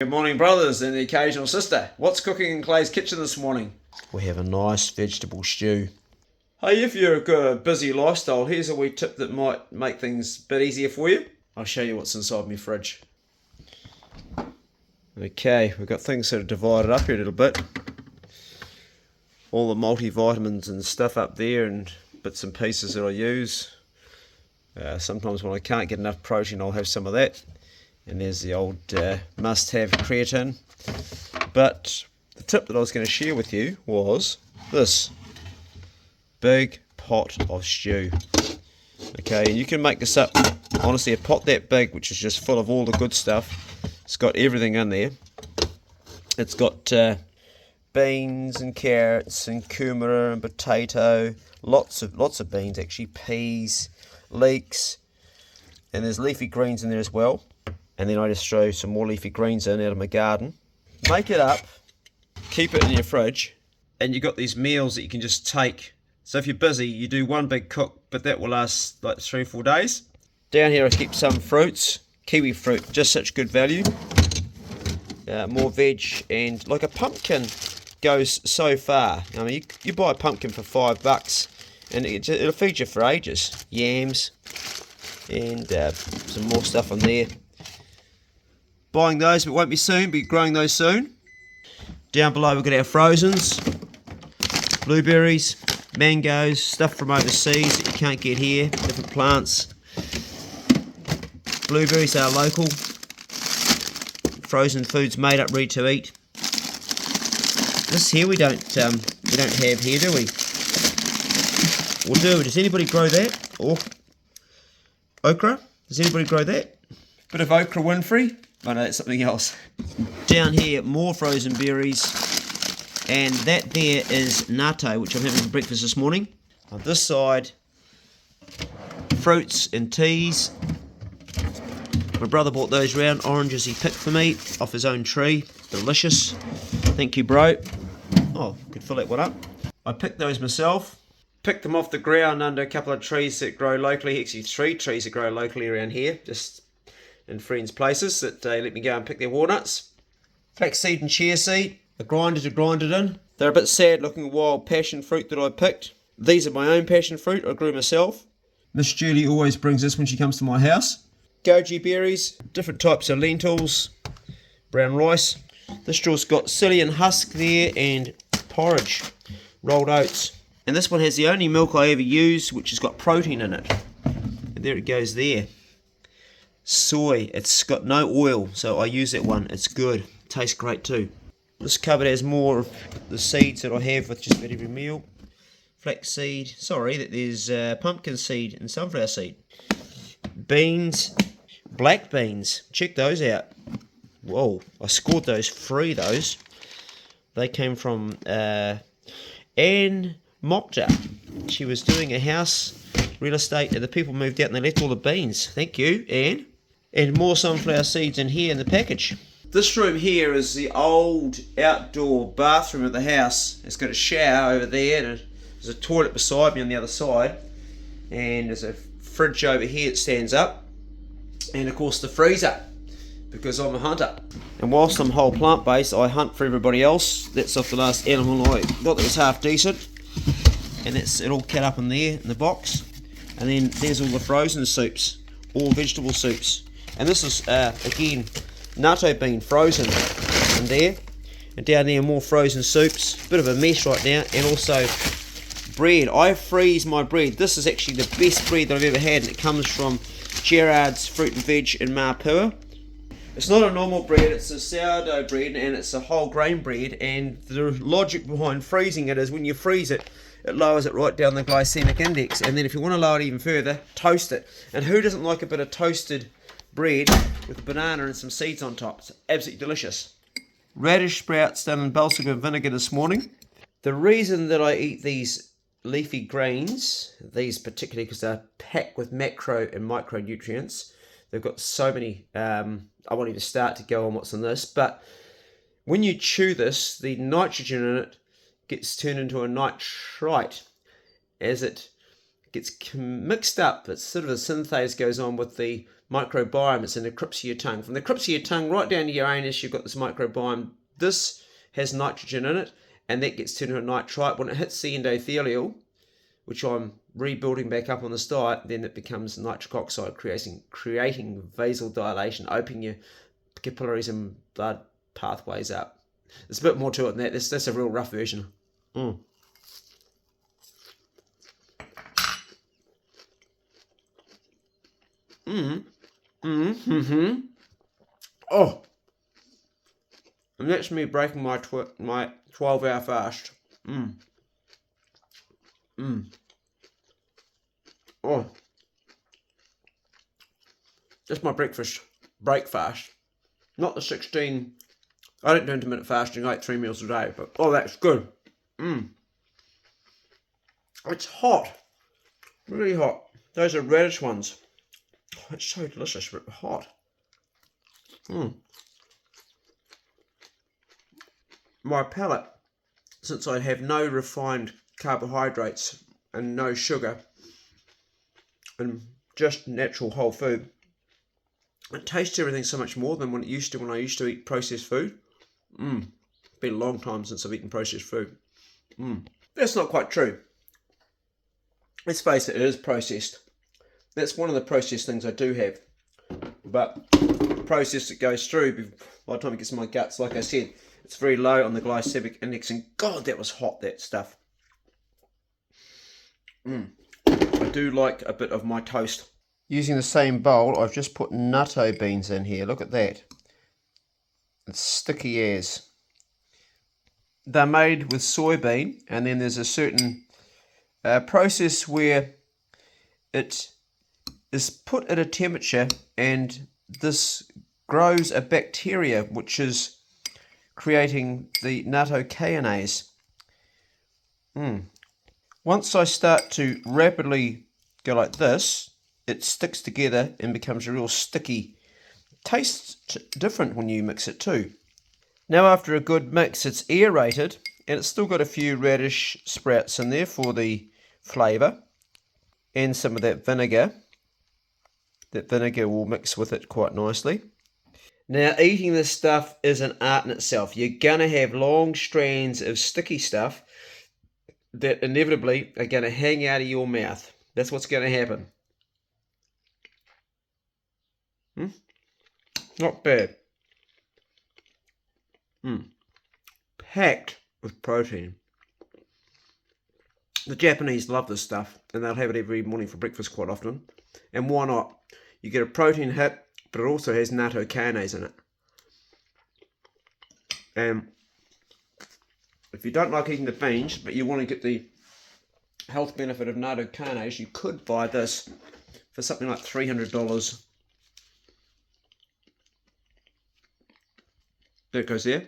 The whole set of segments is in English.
Good morning, brothers and the occasional sister. What's cooking in Clay's kitchen this morning? We have a nice vegetable stew. Hey, if you've got a busy lifestyle, here's a wee tip that might make things a bit easier for you. I'll show you what's inside my fridge. Okay, we've got things sort of divided up here a little bit. All the multivitamins and stuff up there and bits and pieces that I use. Sometimes when I can't get enough protein, I'll have some of that. And there's the old must-have creatine. But the tip that I was going to share with you was this big pot of stew. Okay, and you can make this up, honestly, a pot that big, which is just full of all the good stuff. It's got everything in there. It's got beans and carrots and kumara and potato, lots of beans actually, peas, leeks, and there's leafy greens in there as well. And then I just throw some more leafy greens in out of my garden. Make it up, keep it in your fridge, and you've got these meals that you can just take. So if you're busy, you do one big cook, but that will last like 3 or 4 days. Down here I keep some fruits, kiwi fruit, just such good value. More veg, and like a pumpkin goes so far. I mean, you buy a pumpkin for $5 and it'll feed you for ages. Yams, and some more stuff on there. Buying those, but won't be soon, be growing those soon. Down below we've got our frozens, blueberries, mangoes, stuff from overseas that you can't get here, different plants. Blueberries are local, frozen foods made up ready to eat. This here we don't have here, do we? Or does anybody grow that? Or okra? Does anybody grow that? Bit of okra Winfrey? Oh no, that's something else. Down here, more frozen berries, and that there is natto, which I'm having for breakfast this morning. On this side, fruits and teas. My brother bought those round oranges he picked for me off his own tree. Delicious. Thank you, bro. Oh, could fill that one up. I picked those myself. Picked them off the ground under a couple of trees that grow locally. Actually, 3 trees that grow locally around here. Just in friends' places that they let me go and pick their walnuts. Flaxseed and chia seed, a grinder to grind it in. They're a bit sad looking wild passion fruit that I picked. These are my own passion fruit I grew myself. Miss Julie always brings this when she comes to my house. Goji berries, different types of lentils, brown rice. This straw's got psyllium husk there and porridge, rolled oats. And this one has the only milk I ever use which has got protein in it. And there it goes there. Soy, it's got no oil, so I use that one. It's good, tastes great too. This cupboard has more of the seeds that I have with just about every meal. Flaxseed, sorry, that there's pumpkin seed and sunflower seed. Beans, black beans, check those out. Whoa, I scored those free, those. They came from Anne Mokta. She was doing a house real estate and the people moved out and they left all the beans. Thank you, Anne. And more sunflower seeds in here in the package. This room here is the old outdoor bathroom of the house. It's got a shower over there and there's a toilet beside me on the other side. And there's a fridge over here that stands up. And of course the freezer, because I'm a hunter. And whilst I'm whole plant-based, I hunt for everybody else. That's off the last animal I got that was half decent. And that's it all cut up in there in the box. And then there's all the frozen soups, all vegetable soups. And this is, again, natto bean frozen in there. And down there, more frozen soups. Bit of a mess right now. And also bread. I freeze my bread. This is actually the best bread that I've ever had. And it comes from Gerard's Fruit and Veg in Mapua. It's not a normal bread. It's a sourdough bread. And it's a whole grain bread. And the logic behind freezing it is when you freeze it, it lowers it right down the glycemic index. And then if you want to lower it even further, toast it. And who doesn't like a bit of toasted bread with a banana and some seeds on top? It's absolutely delicious. Radish sprouts done in balsamic and vinegar this morning. The reason that I eat these leafy greens, these particularly because they're packed with macro and micronutrients. They've got so many, I won't even start to go on what's in this, but when you chew this, the nitrogen in it gets turned into a nitrite as it gets mixed up. It's sort of a synthase goes on with the microbiome. It's in the crypts of your tongue. From the crypts of your tongue right down to your anus, you've got this microbiome. This has nitrogen in it, and that gets turned into nitrite. When it hits the endothelial, which I'm rebuilding back up on this diet, then it becomes nitric oxide, creating vasodilation, opening your capillaries and blood pathways up. There's a bit more to it than that. That's a real rough version. Mm. Oh, and that's me breaking my 12-hour fast. Oh, that's my break fast. Not the 16. I don't do intermittent fasting. I eat 3 meals a day, but oh, that's good. It's hot, really hot. Those are radish ones. Oh, it's so delicious, but hot. My palate, since I have no refined carbohydrates and no sugar and just natural whole food, it tastes everything so much more than when it used to when I used to eat processed food. It's been a long time since I've eaten processed food. That's not quite true. Let's face it, it is processed. That's one of the processed things I do have. But the process that goes through, by the time it gets in my guts, like I said, it's very low on the glycemic index. And God, that was hot, that stuff. I do like a bit of my toast. Using the same bowl, I've just put natto beans in here. Look at that. It's sticky as. They're made with soybean, and then there's a certain process where it is put at a temperature, and this grows a bacteria which is creating the nattokinase. Once I start to rapidly go like this, it sticks together and becomes a real sticky. Tastes different when you mix it too. Now after a good mix, it's aerated, and it's still got a few radish sprouts in there for the flavour, and some of that vinegar. That vinegar will mix with it quite nicely. Now eating this stuff is an art in itself. You're going to have long strands of sticky stuff that inevitably are going to hang out of your mouth. That's what's going to happen. Not bad. Packed with protein. The Japanese love this stuff, and they'll have it every morning for breakfast quite often. And why not? You get a protein hit, but it also has nattokinase in it. And if you don't like eating the beans, but you want to get the health benefit of nattokinase, you could buy this for something like $300. There it goes there.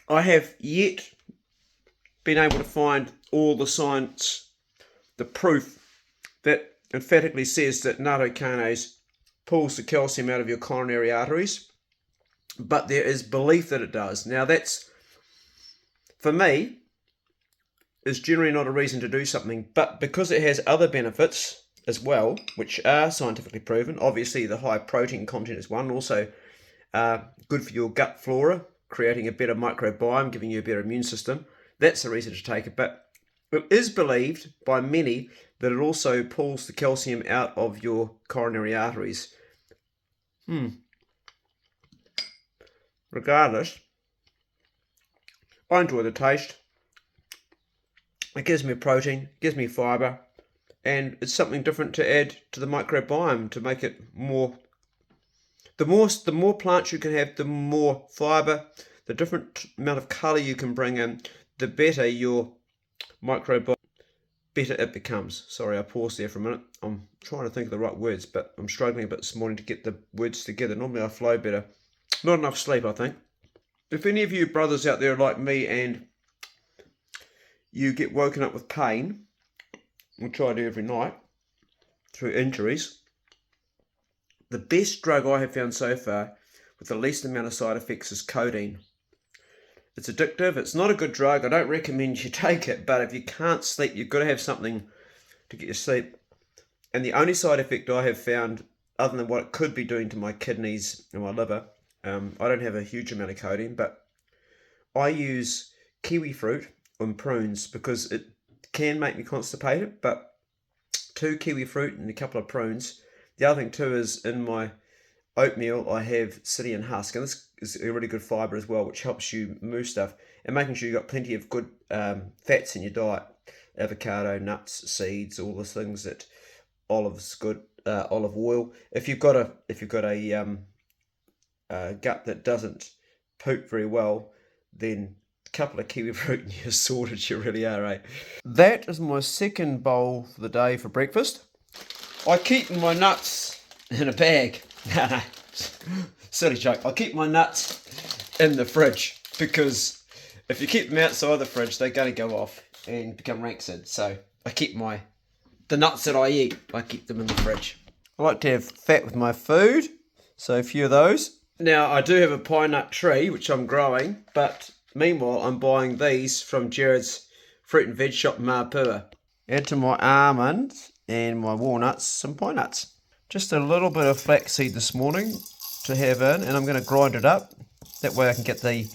I have yet been able to find all the science, the proof that emphatically says that nattokinase pulls the calcium out of your coronary arteries, but there is belief that it does. Now that's, for me, is generally not a reason to do something, but because it has other benefits as well, which are scientifically proven. Obviously the high protein content is one, also good for your gut flora, creating a better microbiome, giving you a better immune system. That's the reason to take it. But it is believed by many that it also pulls the calcium out of your coronary arteries. Regardless, I enjoy the taste. It gives me protein, gives me fibre, and it's something different to add to the microbiome to make it more. The more plants you can have, the more fibre, the different amount of colour you can bring in, the better your microbiome, better it becomes. Sorry, I paused there for a minute. I'm trying to think of the right words, but I'm struggling a bit this morning to get the words together. Normally I flow better. Not enough sleep, I think. If any of you brothers out there are like me and you get woken up with pain, which I do every night, through injuries, the best drug I have found so far with the least amount of side effects is codeine. It's addictive. It's not a good drug. I don't recommend you take it, but if you can't sleep, you've got to have something to get you sleep. And the only side effect I have found, other than what it could be doing to my kidneys and my liver, I don't have a huge amount of codeine, but I use kiwi fruit and prunes because it can make me constipated, but 2 kiwi fruit and a couple of prunes. The other thing too is in my oatmeal I have Syrian husk, and this is a really good fibre as well, which helps you move stuff, and making sure you've got plenty of good fats in your diet. Avocado, nuts, seeds, all the things that olives good, olive oil. If you've got a gut that doesn't poop very well, then a couple of kiwi fruit and you're sorted. You really are, eh? That is my second bowl for the day for breakfast. I keep my nuts in a bag. No, silly joke. I keep my nuts in the fridge because if you keep them outside the fridge, they're going to go off and become rancid. So I keep the nuts that I eat, I keep them in the fridge. I like to have fat with my food, so a few of those. Now, I do have a pine nut tree, which I'm growing, but meanwhile, I'm buying these from Jared's fruit and veg shop in Mapua. Add to my almonds and my walnuts some pine nuts. Just a little bit of flaxseed this morning to have in, and I'm going to grind it up. That way I can get the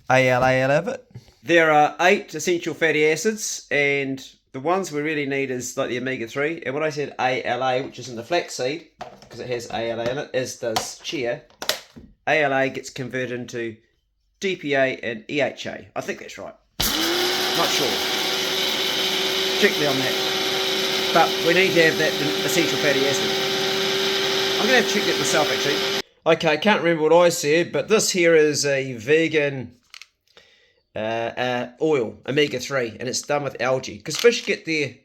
ALA out of it. There are 8 essential fatty acids, and the ones we really need is like the omega-3. And when I said ALA, which is in the flaxseed, because it has ALA in it, as does chia, ALA gets converted into DPA and EHA. I think that's right. Not sure. Check me on that. But we need to have that essential fatty acid. I'm going to have to check that myself, actually. Okay, I can't remember what I said, but this here is a vegan oil, omega-3, and it's done with algae. Because fish get their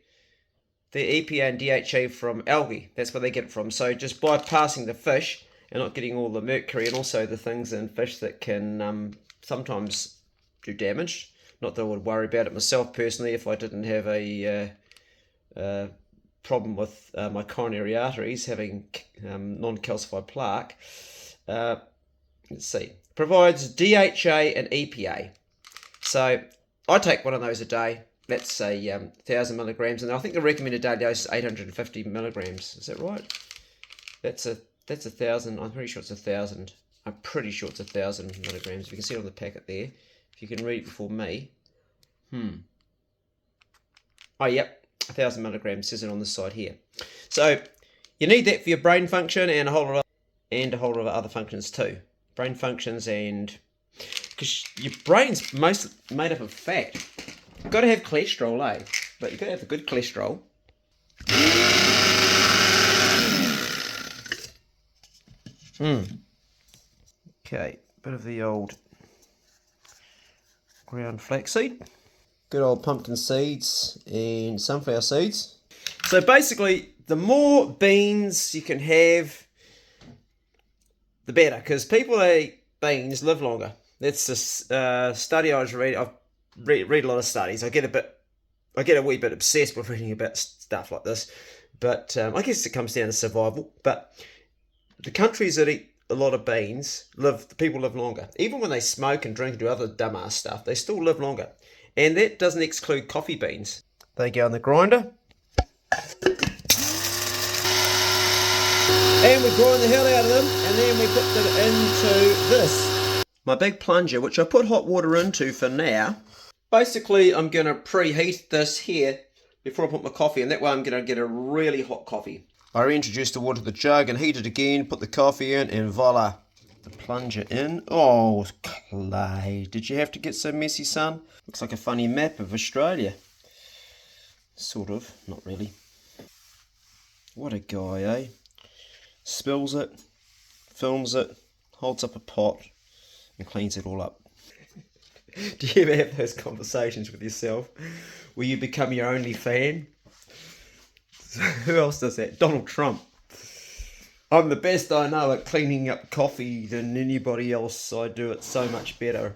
EPA and DHA from algae. That's where they get it from. So just bypassing the fish and not getting all the mercury and also the things in fish that can sometimes do damage. Not that I would worry about it myself personally if I didn't have a problem with my coronary arteries having non-calcified plaque. Let's see. Provides DHA and EPA. So I take one of those a day. That's say 1,000 milligrams, and I think the recommended daily dose is 850 milligrams. Is that right? That's 1,000. I'm pretty sure it's 1,000. I'm pretty sure it's 1,000 milligrams. You can see it on the packet there. If you can read it before me. Oh, yep. 1,000 milligrams says it on this side here. So you need that for your brain function and a whole lot of other functions too. Brain functions, and because your brain's made up of fat. You've got to have cholesterol, eh? But you've got to have the good cholesterol. Okay, bit of the old ground flaxseed. Good old pumpkin seeds and sunflower seeds. So basically, the more beans you can have, the better. Because people that eat beans live longer. That's the study I was reading. I've read a lot of studies. I get a wee bit obsessed with reading about stuff like this. But I guess it comes down to survival. But the countries that eat a lot of beans, people live longer. Even when they smoke and drink and do other dumbass stuff, they still live longer. And that doesn't exclude coffee beans. They go in the grinder. And we grind the hell out of them, and then we put them into this. My big plunger, which I put hot water into for now. Basically, I'm going to preheat this here before I put my coffee in. That way I'm going to get a really hot coffee. I reintroduced the water to the jug and heat it again, put the coffee in, and voila. The plunger in. Oh, clay. Did you have to get so messy, son? Looks like a funny map of Australia. Sort of. Not really. What a guy, eh? Spills it, films it, holds up a pot, and cleans it all up. Do you ever have those conversations with yourself where you become your only fan? Who else does that? Donald Trump. I'm the best I know at cleaning up coffee than anybody else. I do it so much better.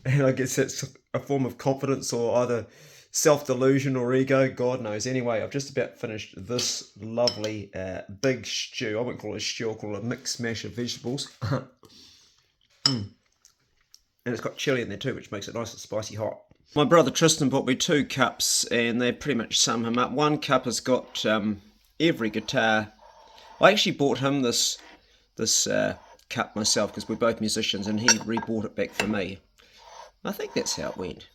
And I guess it's a form of confidence or either self-delusion or ego. God knows. Anyway, I've just about finished this lovely big stew. I wouldn't call it a stew. I'll call it a mixed mash of vegetables. And it's got chili in there too, which makes it nice and spicy hot. My brother Tristan bought me 2 cups, and they pretty much sum him up. 1 cup has got every guitar. I actually bought him this cup myself because we're both musicians, and he re-bought it back for me. I think that's how it went.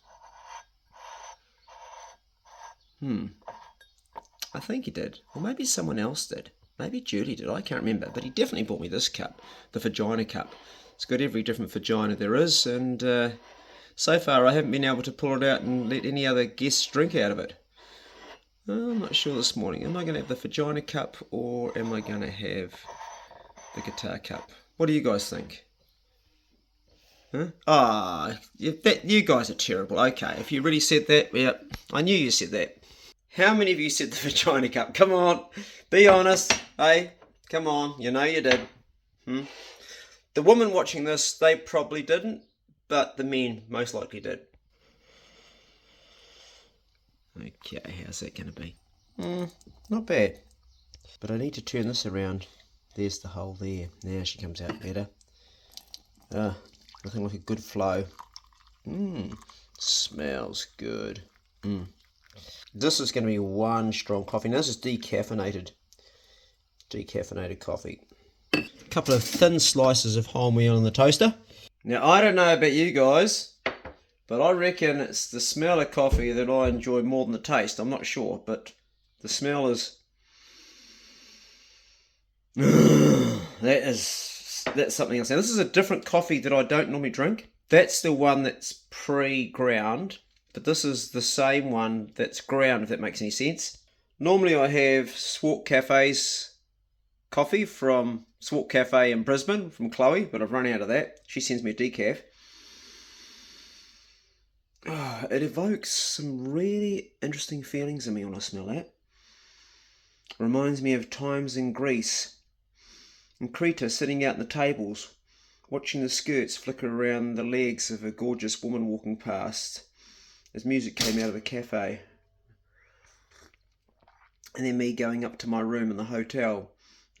I think he did. Or maybe someone else did. Maybe Julie did. I can't remember. But he definitely bought me this cup, the vagina cup. It's got every different vagina there is, and so far I haven't been able to pull it out and let any other guests drink out of it. I'm not sure this morning. Am I going to have the vagina cup, or am I going to have the guitar cup? What do you guys think? Huh? Ah, you guys are terrible. Okay, if you really said that, yeah, I knew you said that. How many of you said the vagina cup? Come on, be honest. Hey, come on, you know you did. The women watching this, they probably didn't, but the men most likely did. Okay, how's that going to be? Not bad. But I need to turn this around. There's the hole there. Now she comes out better. Nothing like a good flow. Smells good. This is going to be one strong coffee. Now this is decaffeinated coffee. A couple of thin slices of wholemeal in the toaster. Now I don't know about you guys, but I reckon it's the smell of coffee that I enjoy more than the taste. I'm not sure, but the smell is... That's something else. Now this is a different coffee that I don't normally drink. That's the one that's pre-ground, but this is the same one that's ground, if that makes any sense. Normally I have Swart Cafe's coffee from Swart Cafe in Brisbane from Chloe, but I've run out of that. She sends me a decaf. It evokes some really interesting feelings in me when I smell that. Reminds me of times in Greece, in Crete, sitting out in the tables, watching the skirts flicker around the legs of a gorgeous woman walking past as music came out of the cafe. And then me going up to my room in the hotel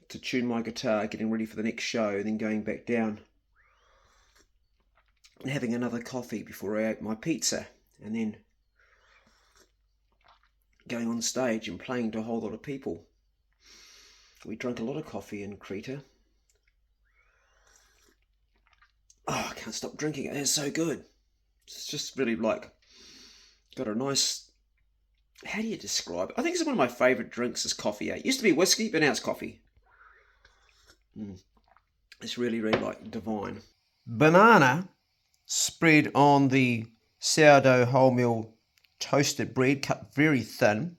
to tune my guitar, getting ready for the next show, and then going back down and having another coffee before I ate my pizza, and then going on stage and playing to a whole lot of people. We drank a lot of coffee in Crete. Oh, I can't stop drinking it. It's so good. It's just really like got a nice... How do you describe it? I think it's one of my favourite drinks is coffee. It used to be whiskey, but now it's coffee. It's really, really like divine. Banana spread on the sourdough wholemeal toasted bread, cut very thin,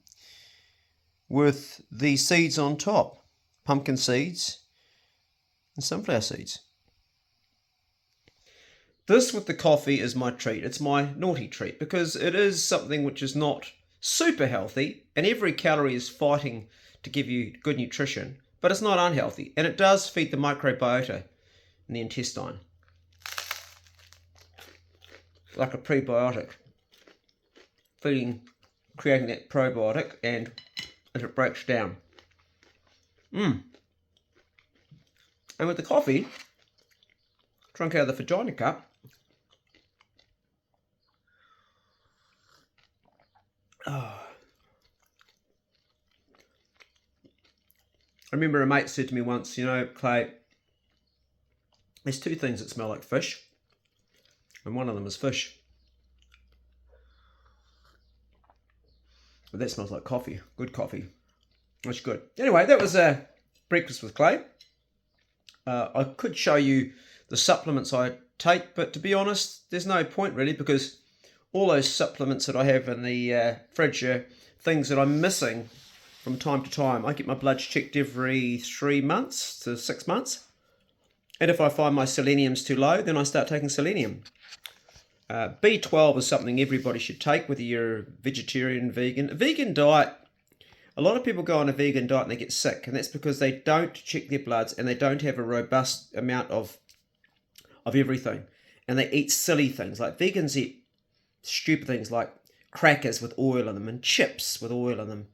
with the seeds on top. Pumpkin seeds and sunflower seeds. This with the coffee is my treat. It's my naughty treat because it is something which is not super healthy, and every calorie is fighting to give you good nutrition, but it's not unhealthy, and it does feed the microbiota in the intestine. Like a prebiotic. Creating that probiotic, and as it breaks down. And with the coffee, drunk out of the vagina cup, I remember a mate said to me once, you know, Clay, there's 2 things that smell like fish, and one of them is fish. But that smells like coffee, good coffee. That's good. Anyway, that was a breakfast with Clay. I could show you the supplements I take, but to be honest, there's no point really, because all those supplements that I have in the fridge are things that I'm missing from time to time. I get my bloods checked every 3 months to 6 months. And if I find my selenium's too low, then I start taking selenium. B12 is something everybody should take, whether you're vegetarian, vegan. A vegan diet, a lot of people go on a vegan diet and they get sick, and that's because they don't check their bloods and they don't have a robust amount of everything. And they eat silly things. Like vegans eat stupid things like crackers with oil in them, and chips with oil in them,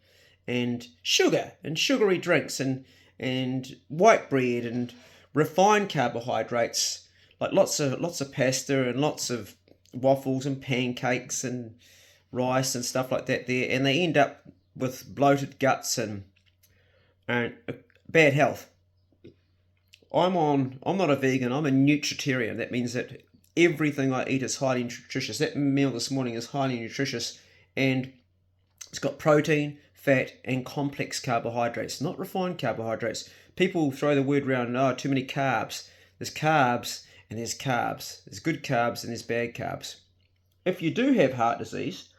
and sugar and sugary drinks, and white bread and refined carbohydrates like lots of pasta and lots of waffles and pancakes and rice and stuff like that there, and they end up with bloated guts and bad health. I'm not a vegan, I'm a nutritarian. That means that everything I eat is highly nutritious. That meal this morning is highly nutritious, and it's got protein, fat, and complex carbohydrates, not refined carbohydrates. People throw the word around, oh, too many carbs. There's carbs and there's carbs. There's good carbs and there's bad carbs. If you do have heart disease,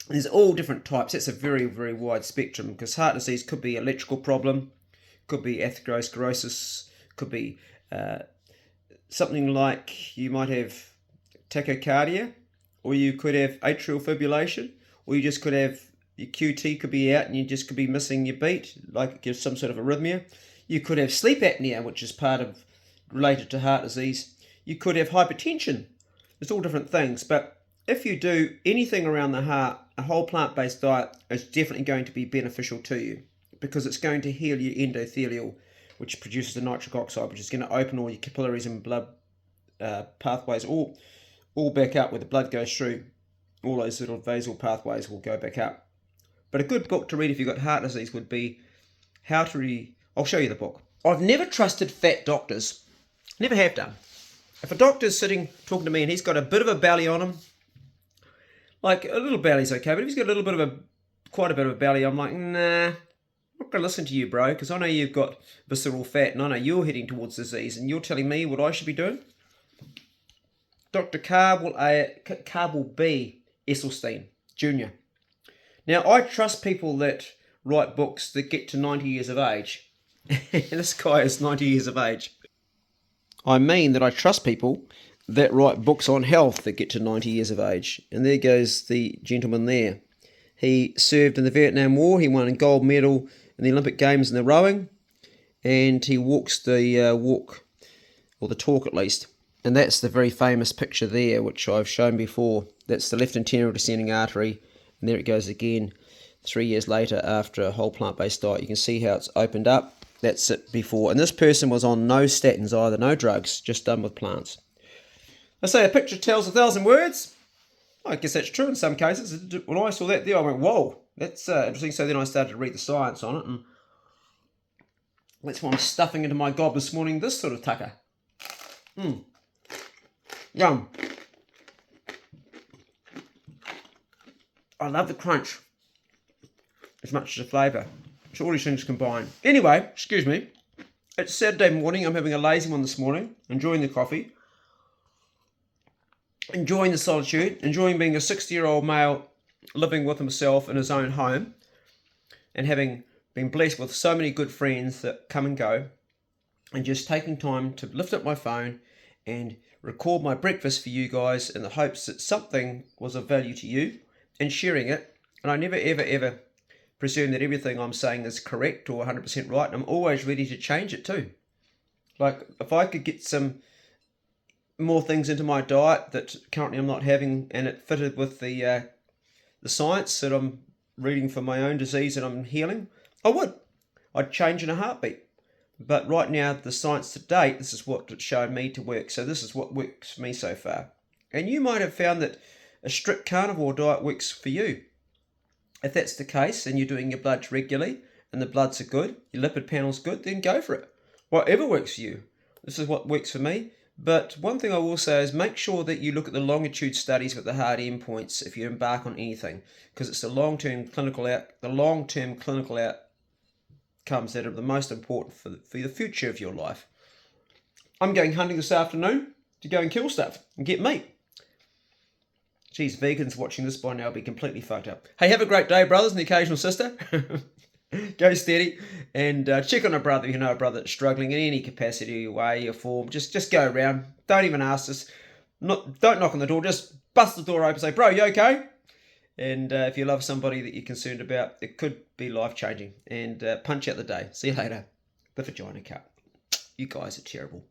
there's all different types. That's a very, very wide spectrum, because heart disease could be electrical problem, could be atherosclerosis, could be something like you might have tachycardia, or you could have atrial fibrillation, or you just could have your QT could be out and you just could be missing your beat, like it gives some sort of arrhythmia. You could have sleep apnea, which is part of related to heart disease. You could have hypertension. There's all different things, but if you do anything around the heart, a whole plant-based diet is definitely going to be beneficial to you, because it's going to heal your endothelial, which produces the nitric oxide, which is going to open all your capillaries and blood pathways all back up where the blood goes through. All those little vasal pathways will go back up. But a good book to read if you've got heart disease would be I'll show you the book. I've never trusted fat doctors. Never have done. If a doctor's sitting talking to me and he's got a bit of a belly on him, like a little belly's okay, but if he's got quite a bit of a belly, I'm like, nah, I'm not going to listen to you, bro, because I know you've got visceral fat and I know you're heading towards disease and you're telling me what I should be doing. Dr. Carl B. Esselstyn, Jr. Now, I trust people that write books that get to 90 years of age. This guy is 90 years of age. I mean that I trust people that write books on health that get to 90 years of age. And there goes the gentleman there. He served in the Vietnam War. He won a gold medal in the Olympic Games in the rowing. And he walks the walk, or the talk at least. And that's the very famous picture there, which I've shown before. That's the left anterior descending artery. And there it goes again 3 years later after a whole plant-based diet. You can see how it's opened up. That's it before. And this person was on no statins either, no drugs, just done with plants. I say a picture tells 1,000 words. I guess that's true in some cases. When I saw that there, I went, whoa, that's interesting. So then I started to read the science on it. And that's why I'm stuffing into my gob this morning, this sort of tucker. Yum. I love the crunch as much as the flavour. So all these things combined. Anyway, excuse me. It's Saturday morning. I'm having a lazy one this morning. Enjoying the coffee. Enjoying the solitude. Enjoying being a 60-year-old male living with himself in his own home. And having been blessed with so many good friends that come and go. And just taking time to lift up my phone and record my breakfast for you guys in the hopes that something was of value to you. And sharing it. And I never, ever, ever presume that everything I'm saying is correct or 100% right. I'm always ready to change it too. Like, if I could get some more things into my diet that currently I'm not having, and it fitted with the science that I'm reading for my own disease and I'm healing, I would. I'd change in a heartbeat. But right now, the science to date, this is what it's shown me to work. So this is what works for me so far. And you might have found that a strict carnivore diet works for you. If that's the case and you're doing your bloods regularly and the bloods are good, your lipid panel's good, then go for it. Whatever works for you. This is what works for me. But one thing I will say is make sure that you look at the longitude studies with the hard endpoints if you embark on anything, because it's the long-term clinical outcomes that are the most important for the future of your life. I'm going hunting this afternoon to go and kill stuff and get meat. Geez, vegans watching this by now will be completely fucked up. Hey, have a great day, brothers and the occasional sister. Go steady and check on a brother. You know, a brother that's struggling in any capacity, way, or form. Just go around. Don't even ask us. Don't knock on the door. Just bust the door open. Say, bro, you okay? And if you love somebody that you're concerned about, it could be life-changing. And punch out the day. See you later. The vagina cut. You guys are terrible.